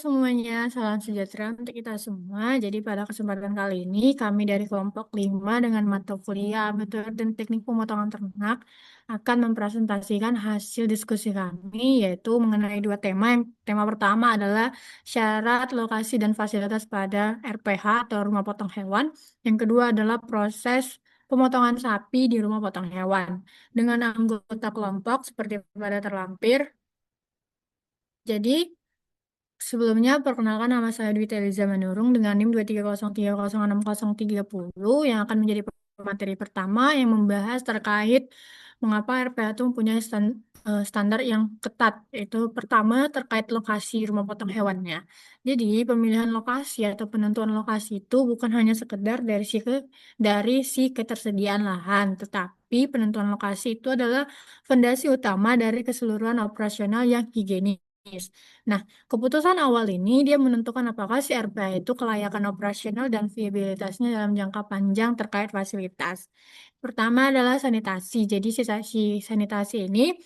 semuanya, salam sejahtera untuk kita semua. Jadi pada kesempatan kali ini kami dari kelompok 5 dengan mata kuliah Metode dan Teknik Pemotongan Ternak akan mempresentasikan hasil diskusi kami yaitu mengenai dua tema. Yang tema pertama adalah syarat, lokasi, dan fasilitas pada RPH atau rumah potong hewan. Yang kedua adalah proses pemotongan sapi di rumah potong hewan. Dengan anggota kelompok seperti pada terlampir. Jadi sebelumnya, perkenalkan nama saya Dwi Eliza Manurung dengan NIM 230306030 yang akan menjadi materi pertama yang membahas terkait mengapa RPH itu mempunyai standar yang ketat. Itu pertama terkait lokasi rumah potong hewannya. Jadi, pemilihan lokasi atau penentuan lokasi itu bukan hanya sekedar dari si ketersediaan lahan, tetapi penentuan lokasi itu adalah fondasi utama dari keseluruhan operasional yang higienis. Nah, keputusan awal ini dia menentukan apakah si RPA itu kelayakan operasional dan viabilitasnya dalam jangka panjang terkait fasilitas. Pertama adalah sanitasi. Jadi si sanitasi ini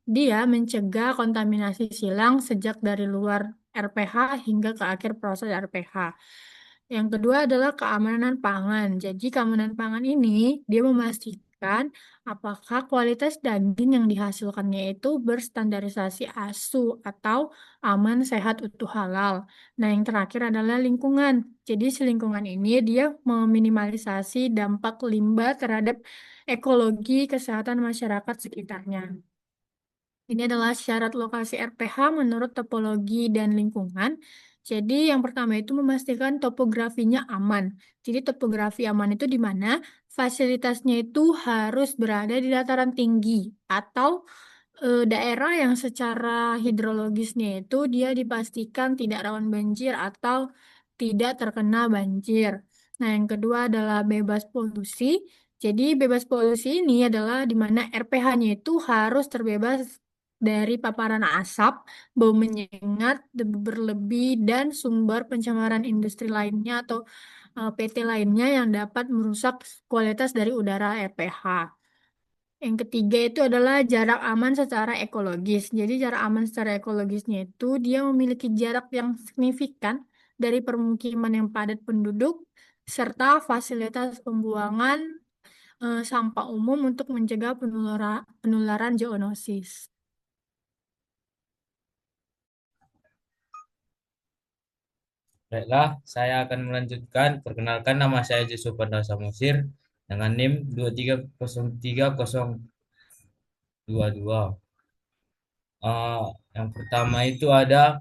dia mencegah kontaminasi silang sejak dari luar RPH hingga ke akhir proses RPH. Yang kedua adalah keamanan pangan. Jadi keamanan pangan ini dia memastikan apakah kualitas daging yang dihasilkannya itu berstandarisasi ASU atau aman, sehat, utuh, halal. Nah, yang terakhir adalah lingkungan. Jadi, si lingkungan ini dia meminimalisasi dampak limbah terhadap ekologi kesehatan masyarakat sekitarnya. Ini adalah syarat lokasi RPH menurut topologi dan lingkungan. Jadi, yang pertama itu memastikan topografinya aman. Jadi, topografi aman itu di mana fasilitasnya itu harus berada di dataran tinggi atau daerah yang secara hidrologisnya itu dia dipastikan tidak rawan banjir atau tidak terkena banjir. Nah, yang kedua adalah bebas polusi. Jadi, bebas polusi ini adalah di mana RPH-nya itu harus terbebas dari paparan asap, bau menyengat, debu berlebih, dan sumber pencemaran industri lainnya atau PT lainnya yang dapat merusak kualitas dari udara RPH. Yang ketiga itu adalah jarak aman secara ekologis. Jadi jarak aman secara ekologisnya itu dia memiliki jarak yang signifikan dari permukiman yang padat penduduk serta fasilitas pembuangan sampah umum untuk mencegah penularan zoonosis. Baiklah, saya akan melanjutkan. Perkenalkan, nama saya Yusuf Panda Samosir dengan NIM 2303022. Eh, yang pertama itu ada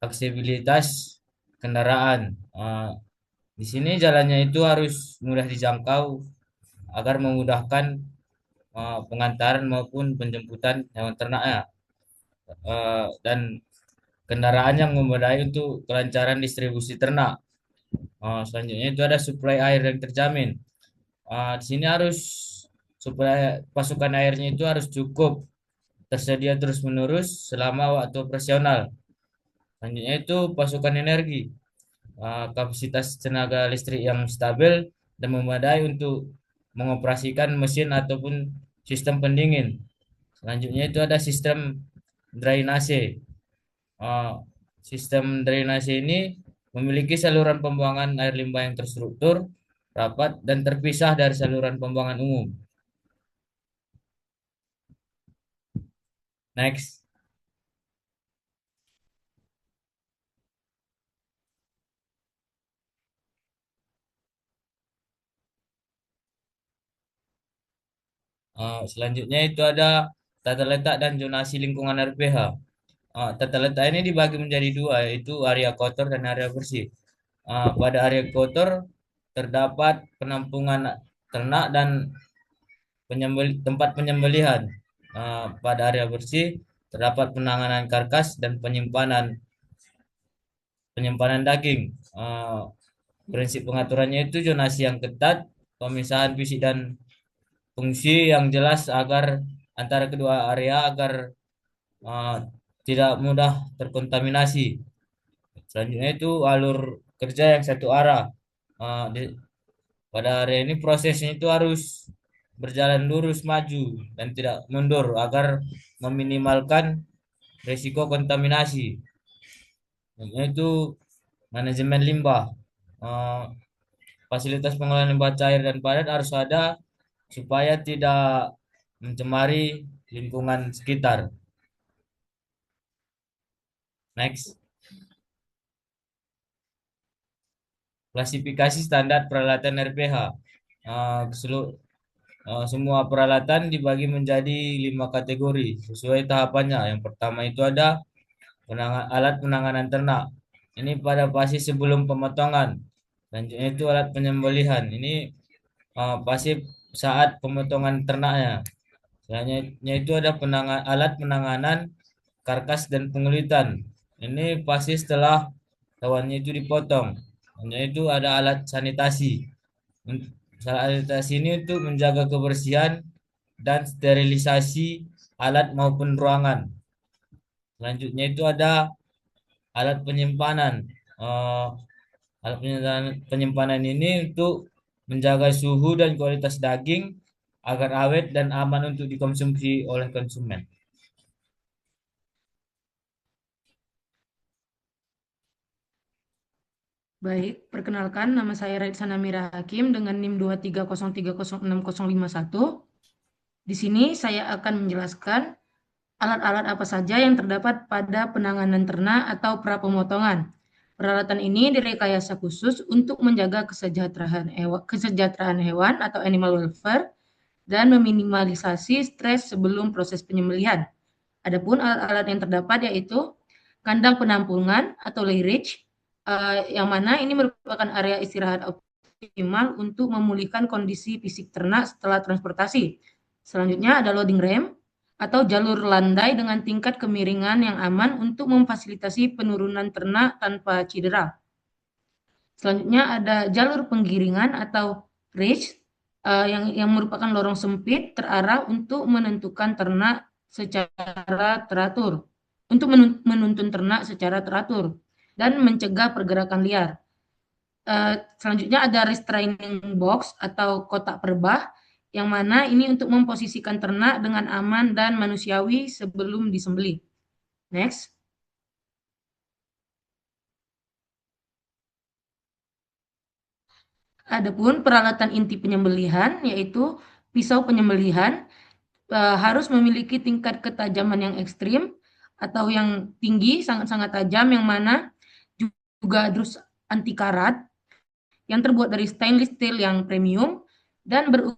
aksesibilitas kendaraan. Di sini jalannya itu harus mudah dijangkau agar memudahkan pengantaran maupun penjemputan hewan ternaknya. Dan kendaraan yang memadai untuk kelancaran distribusi ternak. Selanjutnya itu ada suplai air yang terjamin. Di sini harus supaya pasukan airnya itu harus cukup tersedia terus-menerus selama waktu operasional. Selanjutnya itu pasukan energi. Kapasitas tenaga listrik yang stabil dan memadai untuk mengoperasikan mesin ataupun sistem pendingin. Selanjutnya itu ada sistem drainase. Uh, Sistem drainase ini memiliki saluran pembuangan air limbah yang terstruktur, rapat, dan terpisah dari saluran pembuangan umum. Next. Selanjutnya itu ada tata letak dan zonasi lingkungan RPH. Tata letak ini dibagi menjadi dua, yaitu area kotor dan area bersih. Pada area kotor terdapat penampungan ternak dan tempat penyembelihan. Pada area bersih terdapat penanganan karkas dan penyimpanan daging. Prinsip pengaturannya itu zonasi yang ketat, pemisahan fisik dan fungsi yang jelas agar antara kedua area agar uh, tidak mudah terkontaminasi. Selanjutnya itu alur kerja yang satu arah. Pada area ini prosesnya itu harus berjalan lurus maju dan tidak mundur agar meminimalkan risiko kontaminasi. yaitu manajemen limbah. Eh, Fasilitas pengolahan limbah cair dan padat harus ada supaya tidak mencemari lingkungan sekitar. Next, klasifikasi standar peralatan RPH. Eh, selu- semua peralatan dibagi menjadi 5 kategori sesuai tahapannya. Yang pertama itu ada alat penanganan ternak. Ini pada fase sebelum pemotongan. Selanjutnya itu alat penyembelihan. Ini pasif saat pemotongan ternaknya. Selanjutnya itu ada alat penanganan karkas dan pengulitan. Ini pasti setelah hewannya itu dipotong. Selanjutnya itu ada alat sanitasi. Alat sanitasi ini untuk menjaga kebersihan dan sterilisasi alat maupun ruangan. Selanjutnya itu ada alat penyimpanan. Eh, Alat penyimpanan ini untuk menjaga suhu dan kualitas daging agar awet dan aman untuk dikonsumsi oleh konsumen. Baik, perkenalkan nama saya Raitsana Mira Hakim dengan NIM 230306051. Di sini saya akan menjelaskan alat-alat apa saja yang terdapat pada penanganan ternak atau prapemotongan. Peralatan ini direkayasa khusus untuk menjaga kesejahteraan hewan atau animal welfare dan meminimalisasi stres sebelum proses penyembelihan. Adapun alat-alat yang terdapat yaitu kandang penampungan atau layrage, yang mana ini merupakan area istirahat optimal untuk memulihkan kondisi fisik ternak setelah transportasi. Selanjutnya ada loading ramp atau jalur landai dengan tingkat kemiringan yang aman untuk memfasilitasi penurunan ternak tanpa cedera. Selanjutnya ada jalur penggiringan atau ridge, yang merupakan lorong sempit terarah untuk menentukan ternak secara teratur, untuk menuntun ternak secara teratur dan mencegah pergerakan liar. Selanjutnya ada restraining box atau kotak perbah, yang mana ini untuk memposisikan ternak dengan aman dan manusiawi sebelum disembelih. Next. Adapun peralatan inti penyembelihan yaitu pisau penyembelihan, harus memiliki tingkat ketajaman yang ekstrim atau yang tinggi, sangat-sangat tajam, yang mana juga harus anti karat, yang terbuat dari stainless steel yang premium dan berukuran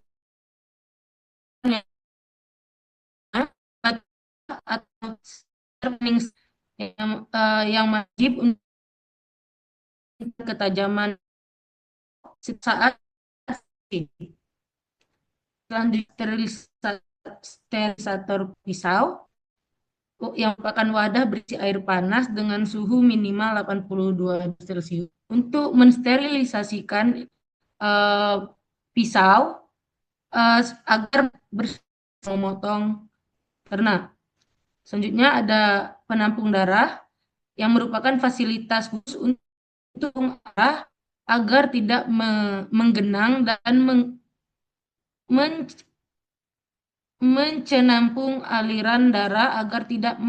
atau yang wajib untuk ketajaman saat selanjutnya sterilisator pisau yang merupakan wadah berisi air panas dengan suhu minimal 82 Celcius untuk mensterilisasikan pisau agar memotong ternak. Selanjutnya ada penampung darah yang merupakan fasilitas khusus untuk mengarah agar tidak menggenang dan mencenampung aliran darah agar tidak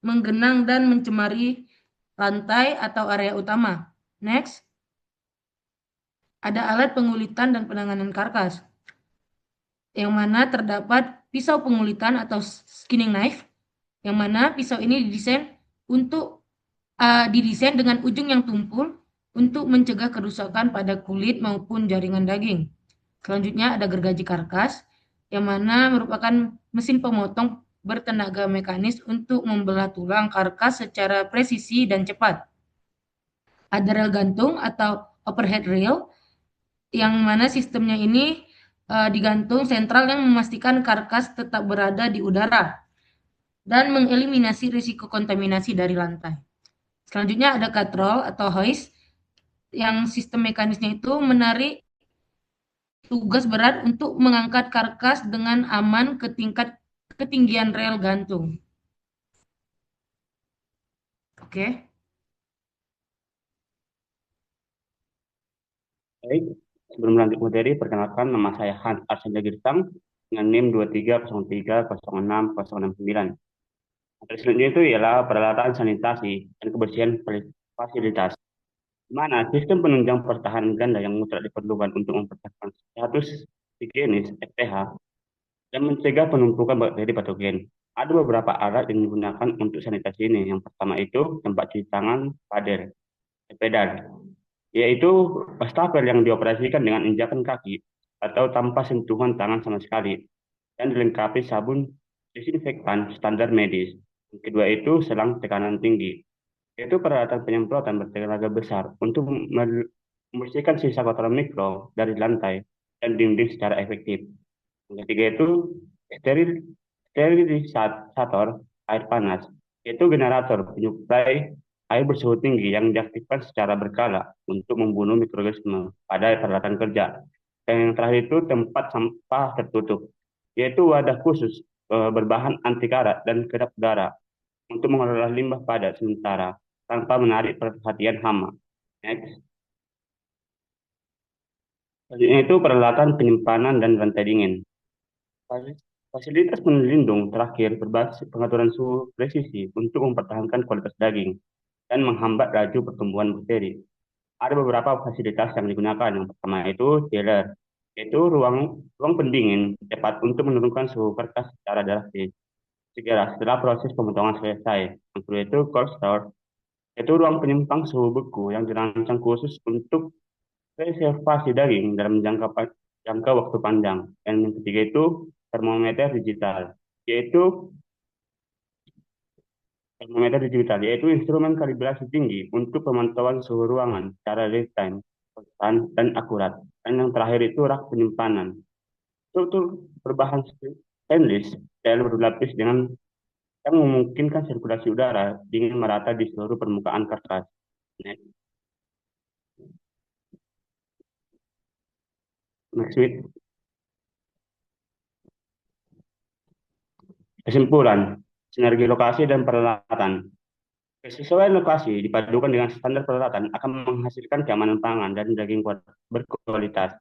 menggenang dan mencemari lantai atau area utama. Next, ada alat pengulitan dan penanganan karkas, yang mana terdapat pisau pengulitan atau skinning knife, yang mana pisau ini didesain dengan ujung yang tumpul untuk mencegah kerusakan pada kulit maupun jaringan daging. Selanjutnya ada gergaji karkas, yang mana merupakan mesin pemotong bertenaga mekanis untuk membelah tulang karkas secara presisi dan cepat. Ada rel gantung atau overhead rail, yang mana sistemnya ini digantung sentral yang memastikan karkas tetap berada di udara dan mengeliminasi risiko kontaminasi dari lantai. Selanjutnya ada katrol atau hoist, yang sistem mekanisnya itu menarik tugas berat untuk mengangkat karkas dengan aman ke tingkat ketinggian rel gantung. Oke. Baik, sebelum lanjut materi, perkenalkan nama saya Hans Arsenda Girsang dengan NIM 230306069. Materi selanjutnya itu ialah peralatan sanitasi dan kebersihan fasilitas. Di mana sistem penunjang pertahanan ganda yang mutlak diperlukan untuk mempertahankan status higienis (FPH) dan mencegah penumpukan bakteri patogen. Ada beberapa alat yang digunakan untuk sanitasi ini. Yang pertama itu tempat cuci tangan pedal, yaitu wastafel yang dioperasikan dengan injakan kaki atau tanpa sentuhan tangan sama sekali dan dilengkapi sabun disinfektan standar medis. Yang kedua itu selang tekanan tinggi, yaitu peralatan penyemprotan bertenaga besar untuk membersihkan sisa kotoran mikro dari lantai dan dinding secara efektif. Yang ketiga itu steril sterilisator air panas, yaitu generator penyuplai air bersuhu tinggi yang diaktifkan secara berkala untuk membunuh mikroorganisme pada peralatan kerja. Dan yang terakhir itu tempat sampah tertutup, yaitu wadah khusus berbahan anti karat dan kedap udara untuk mengelola limbah padat sementara tanpa menarik perhatian hama. Next. Selanjutnya itu peralatan penyimpanan dan rantai dingin. Fasilitas pelindung terakhir berbasis pengaturan suhu presisi untuk mempertahankan kualitas daging dan menghambat laju pertumbuhan bakteri. Ada beberapa fasilitas yang digunakan. Yang pertama itu chiller, yaitu ruang pendingin cepat untuk menurunkan suhu kertas secara drastis segera setelah proses pemotongan selesai. Yang kedua itu cold store, yaitu ruang penyimpan suhu beku yang dirancang khusus untuk reservasi daging dalam jangka waktu panjang. Dan yang ketiga itu termometer digital, yaitu yaitu instrumen kalibrasi tinggi untuk pemantauan suhu ruangan secara real time, konstan, dan akurat. Dan yang terakhir itu rak penyimpanan. Struktur berbahan stainless steel berlapis dengan yang memungkinkan sirkulasi udara dingin merata di seluruh permukaan kertas. Next week. Kesimpulan, sinergi lokasi dan peralatan. Kesesuaian lokasi dipadukan dengan standar peralatan akan menghasilkan keamanan pangan dan daging berkualitas.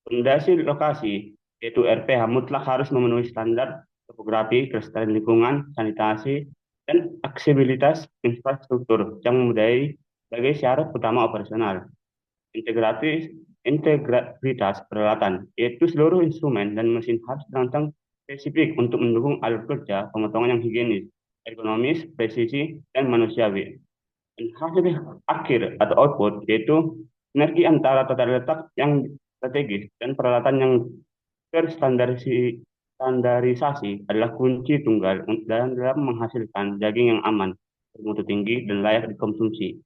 Fondasi lokasi, yaitu RPH, mutlak harus memenuhi standar topografi, kelestarian lingkungan, sanitasi, dan aksesibilitas infrastruktur yang memadai sebagai syarat utama operasional. Integritas peralatan, yaitu seluruh instrumen dan mesin harus dirancang spesifik untuk mendukung alur kerja pemotongan yang higienis, ergonomis, presisi, dan manusiawi. Dan hasil akhir atau output yaitu sinergi antara tata letak yang strategis dan peralatan yang terstandarisasi adalah kunci tunggal dalam menghasilkan daging yang aman, bermutu tinggi, dan layak dikonsumsi.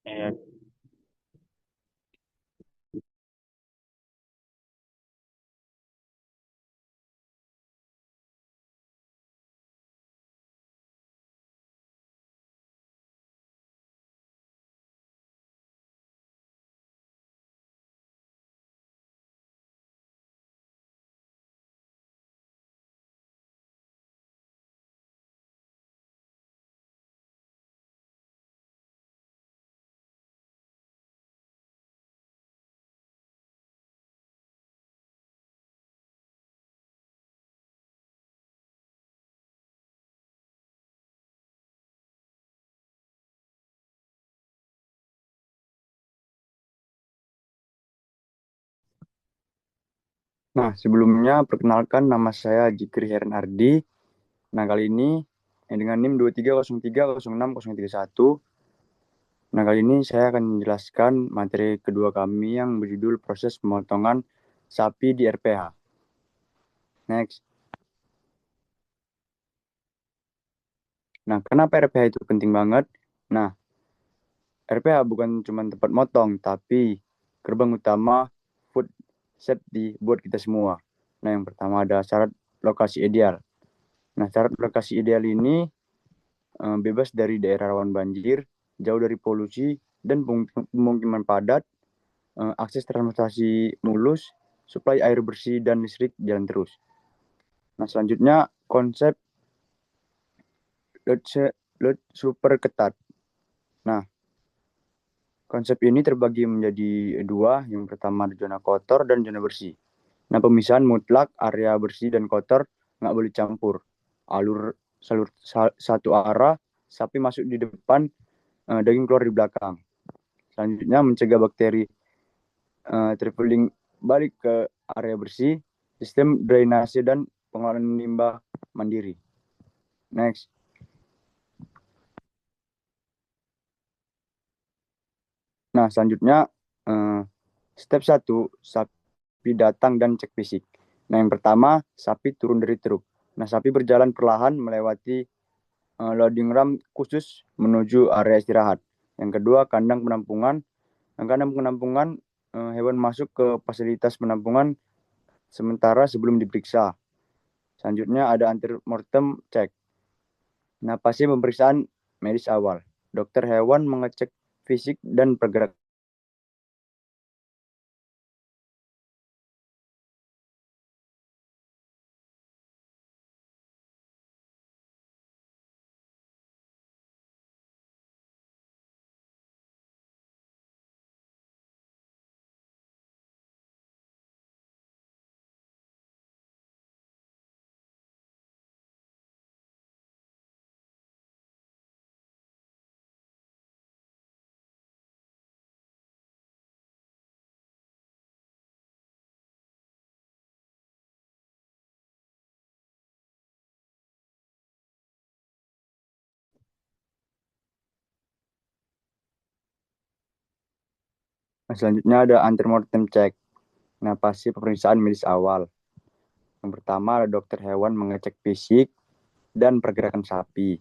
Eh, Nah, sebelumnya perkenalkan nama saya Jikri Heran Ardi. Nah, kali ini dengan NIM 23030631. Nah, kali ini saya akan menjelaskan materi kedua kami yang berjudul proses pemotongan sapi di RPH. Next. Nah, kenapa RPH itu penting banget? Nah, RPH bukan cuma tempat motong, tapi gerbang utama food safety buat kita semua. Nah, yang pertama ada syarat lokasi ideal. Nah, syarat lokasi ideal ini bebas dari daerah rawan banjir, jauh dari polusi, dan pemukiman padat, akses transportasi mulus, suplai air bersih dan listrik jalan terus. Nah, selanjutnya konsep load super ketat. Nah, Konsep ini terbagi menjadi dua, yang pertama zona kotor dan zona bersih. Nah, pemisahan mutlak area bersih dan kotor nggak boleh campur. Satu arah, sapi masuk di depan, daging keluar di belakang. Selanjutnya mencegah bakteri traveling balik ke area bersih, sistem drainase dan pengelolaan limbah mandiri. Next. Nah, selanjutnya step 1, sapi datang dan cek fisik. Nah, yang pertama, sapi turun dari truk. Nah, sapi berjalan perlahan melewati loading ramp khusus menuju area istirahat. Yang kedua, kandang penampungan. Kandang penampungan, hewan masuk ke fasilitas penampungan sementara sebelum diperiksa. Selanjutnya ada antemortem cek. Nah, pasien pemeriksaan medis awal. Dokter hewan mengecek fisik dan pergerakan. Nah, selanjutnya ada antemortem cek. Nah, pasien pemeriksaan medis awal. Yang pertama ada dokter hewan mengecek fisik dan pergerakan sapi.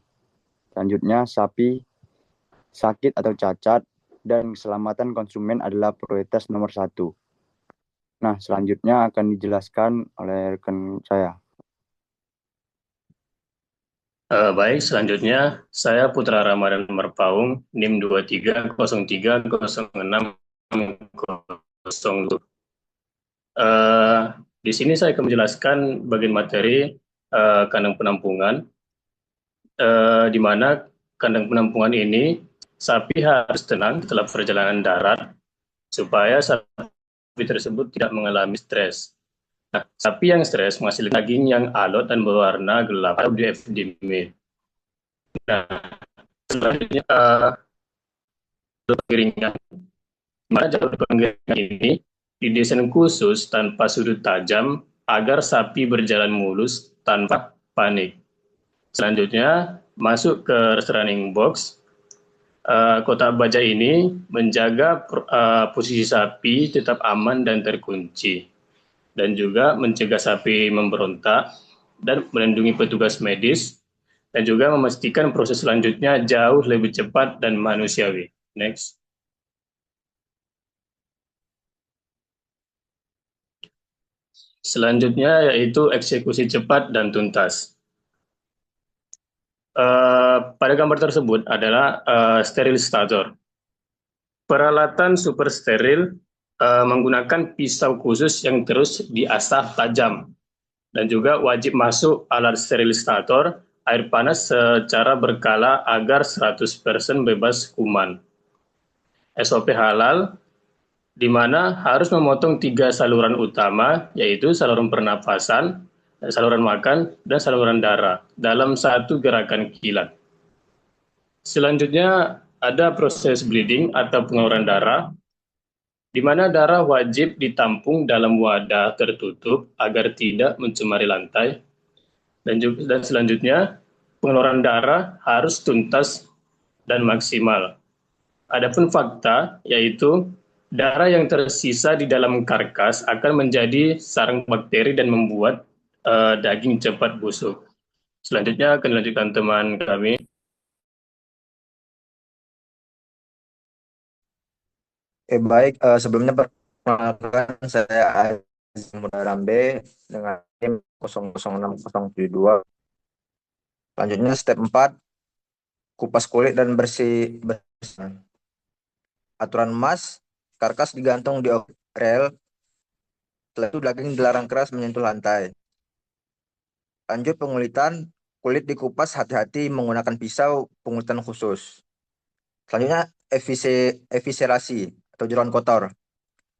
Selanjutnya, sapi sakit atau cacat dan keselamatan konsumen adalah prioritas nomor 1. Nah, selanjutnya akan dijelaskan oleh rekan saya. Baik, selanjutnya saya Putra Ramadan Merpaung, NIM 23030602. Di sini saya akan menjelaskan bagian materi kandang penampungan, di mana kandang penampungan ini sapi harus tenang setelah perjalanan darat supaya sapi tersebut tidak mengalami stres. Nah, sapi yang stres menghasilkan daging yang alot dan berwarna gelap atau DFD. Nah, selanjutnya penggiringan. Mana jalur penggiringan ini didesain khusus tanpa sudut tajam agar sapi berjalan mulus tanpa panik. Selanjutnya masuk ke running box. Kotak baja ini menjaga posisi sapi tetap aman dan terkunci, dan juga mencegah sapi memberontak dan melindungi petugas medis, dan juga memastikan proses selanjutnya jauh lebih cepat dan manusiawi. Next. Selanjutnya yaitu eksekusi cepat dan tuntas. Pada gambar tersebut adalah steril stator. Peralatan super steril menggunakan pisau khusus yang terus diasah tajam, dan juga wajib masuk alat sterilisator air panas secara berkala agar 100% bebas kuman. SOP halal, di mana harus memotong 3 saluran utama, yaitu saluran pernapasan, saluran makan, dan saluran darah dalam satu gerakan kilat. Selanjutnya ada proses bleeding atau pengeluaran darah, di mana darah wajib ditampung dalam wadah tertutup agar tidak mencemari lantai. Dan selanjutnya pengeluaran darah harus tuntas dan maksimal. Adapun fakta yaitu darah yang tersisa di dalam karkas akan menjadi sarang bakteri dan membuat daging cepat busuk. Selanjutnya akan dilanjutkan teman kami. Baik, sebelumnya perkenalkan saya Aziz Mudarambe dengan tim 006072. Selanjutnya step 4, kupas kulit dan bersih. Aturan emas, karkas digantung di rel, setelah itu daging dilarang keras menyentuh lantai. Lanjut pengulitan, kulit dikupas hati-hati menggunakan pisau pengulitan khusus. Selanjutnya eviscerasi atau jeroan kotor.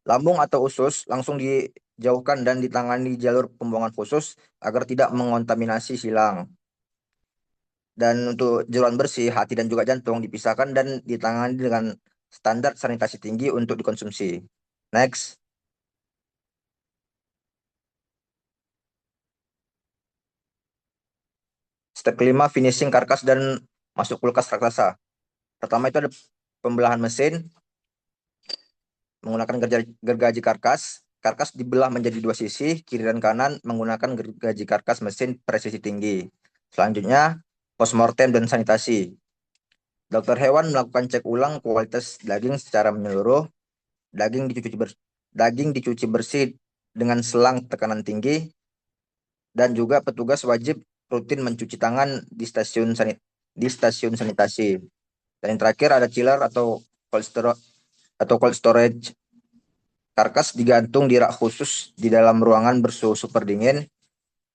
Lambung atau usus langsung dijauhkan dan ditangani jalur pembuangan khusus agar tidak mengontaminasi silang. Dan untuk jeroan bersih, hati dan juga jantung dipisahkan dan ditangani dengan standar sanitasi tinggi untuk dikonsumsi. Next. Step kelima, finishing karkas dan masuk kulkas raksasa. Pertama itu ada pembelahan mesin menggunakan gergaji karkas. Karkas dibelah menjadi dua sisi, kiri dan kanan, menggunakan gergaji karkas mesin presisi tinggi. Selanjutnya, postmortem dan sanitasi. Dokter hewan melakukan cek ulang kualitas daging secara menyeluruh. Daging dicuci bersih dengan selang tekanan tinggi. Dan juga petugas wajib rutin mencuci tangan di stasiun sanitasi. Dan yang terakhir ada chiller atau cold storage. Karkas digantung di rak khusus di dalam ruangan bersuhu super dingin.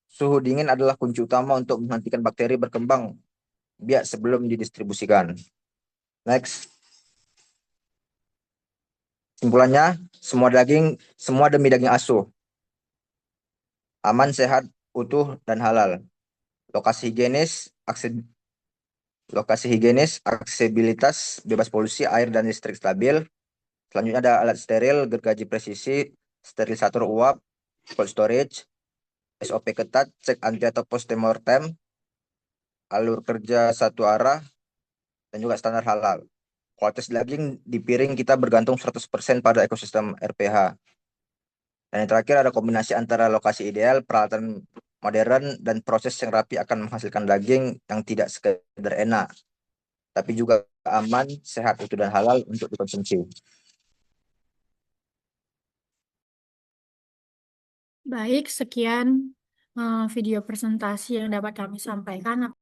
Suhu dingin adalah kunci utama untuk menghentikan bakteri berkembang biak sebelum didistribusikan. Next. Simpulannya, semua demi daging asuh. Aman, sehat, utuh, dan halal. Lokasi higienis, aksesibilitas, bebas polusi, air dan listrik stabil. Selanjutnya ada alat steril, gergaji presisi, sterilisator uap, cold storage, SOP ketat, cek anti atau postmortem, alur kerja satu arah, dan juga standar halal. Kualitas daging di piring kita bergantung 100% pada ekosistem RPH. Dan yang terakhir ada kombinasi antara lokasi ideal, peralatan modern, dan proses yang rapi akan menghasilkan daging yang tidak sekedar enak, tapi juga aman, sehat, utuh, dan halal untuk dikonsumsi. Baik, sekian video presentasi yang dapat kami sampaikan.